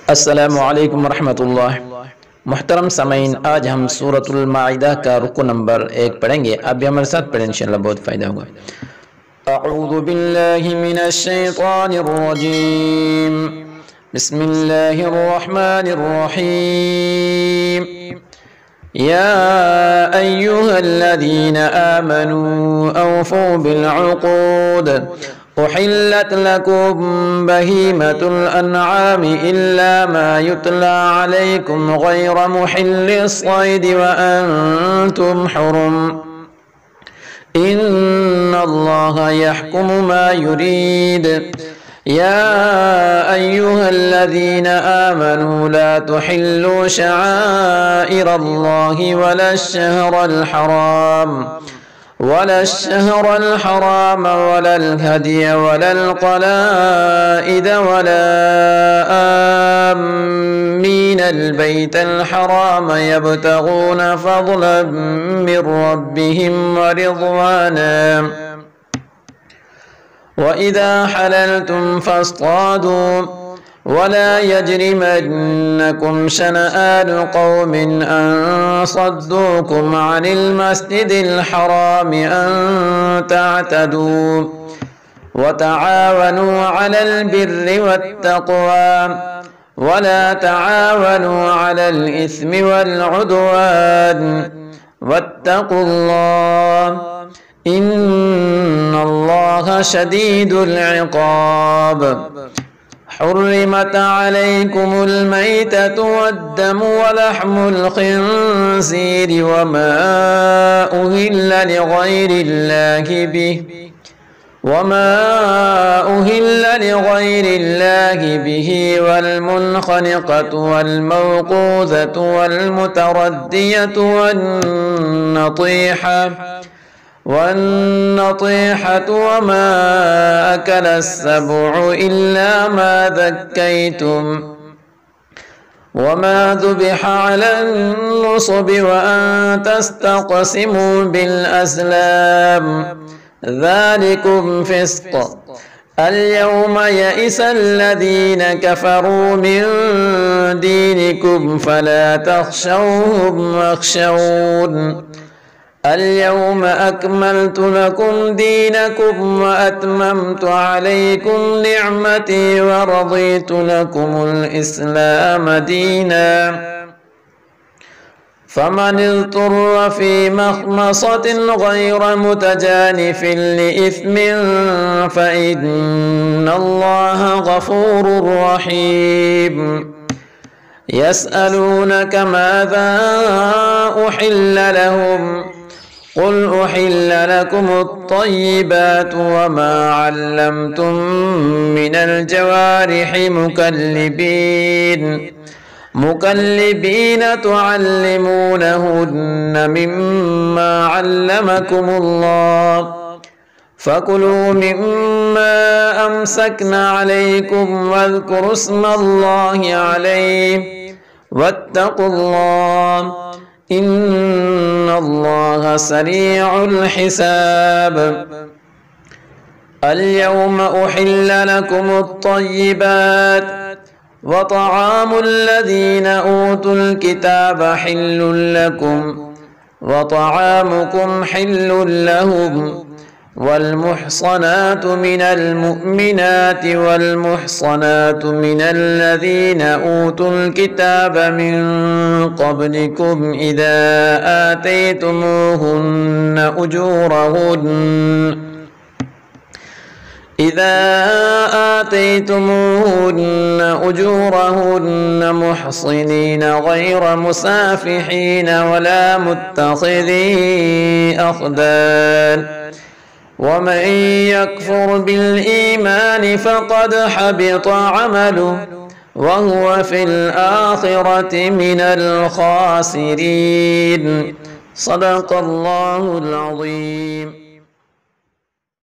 अस्सलामु अलैकुम वरहमतुल्लाह। मुहतरम सामीन, आज हम सूरतुल माइदा का रुकू नंबर 1 पढ़ेंगे। आप भी हमारे साथ पढ़ें, इंशाअल्लाह बहुत फ़ायदा होगा। अऊज़ु बिल्लाहि मिनश शैतानिर रजीम। बिस्मिल्लाहिर रहमानिर रहीम। या अय्युहल्लज़ीना आमनू औफ़ू बिल उक़ूद उहिल्लत लकुम बहीमतुल अन्आम इल्ला मा युतला अलैकुम गैर मुहिल्लिस सैद व अंतुम हुरुम इन्नल्लाहा यहकुमु मा युरीद। या अय्युहल्लज़ीना आमनू ला तुहिल्लू शआइरल्लाहि वला الشهر الحرام ولا الهدي ولا القلائد ولا آمين البيت الحرام يبتغون فضلا من ربهم ورضوانا وإذا حللتم فاصطادوا ولا يجرمنكم شنآن قوم أن صدوكم عن المسجد الحرام أن تعتدوا وتعاونوا على البر والتقوى ولا تعاونوا على الإثم والعدوان واتقوا الله إن الله شديد العقاب। حرمت عليكم الميتة والدم ولحم الخنزير وما أهل لغير الله به والمنخنقة والموقوذة والمتردية والنطيحة وما أكل السبع إلا ما ذكيتم وما ذبح على النصب وأن تستقسموا بالأزلام ذلكم فسق। اليوم يئس الذين كفروا من دينكم فلا تخشوهم واخشون اليوم أكملت لكم دينكم وأتممت عليكم نعمتي ورضيت لكم الإسلام دينا فمن اضطر في مخمصة غير متجانف لإثم فإن الله غفور رحيم। يسألونك ماذا أحل لهم قل أحل لكم الطيبات وما علمتم من الجوارح مكلبين تعلمونهن مما علمكم الله فكلوا مما أمسكنا عليكم واذكروا اسم الله عليه واتقوا الله إن الله سريع الحساب। اليوم أحل لكم الطيبات وطعام الذين أوتوا الكتاب حل لكم وطعامكم حل لهم والمحصنات من المؤمنات والمحصنات من الذين أوتوا الكتاب من قبلكم إذا آتيتموهن أجورهن محصنين غير مسافحين ولا متخذي أخدان ومن يكفر بالإيمان فقد حبط عمله وهو في الآخرة من الخاسرين। صدق الله العظيم।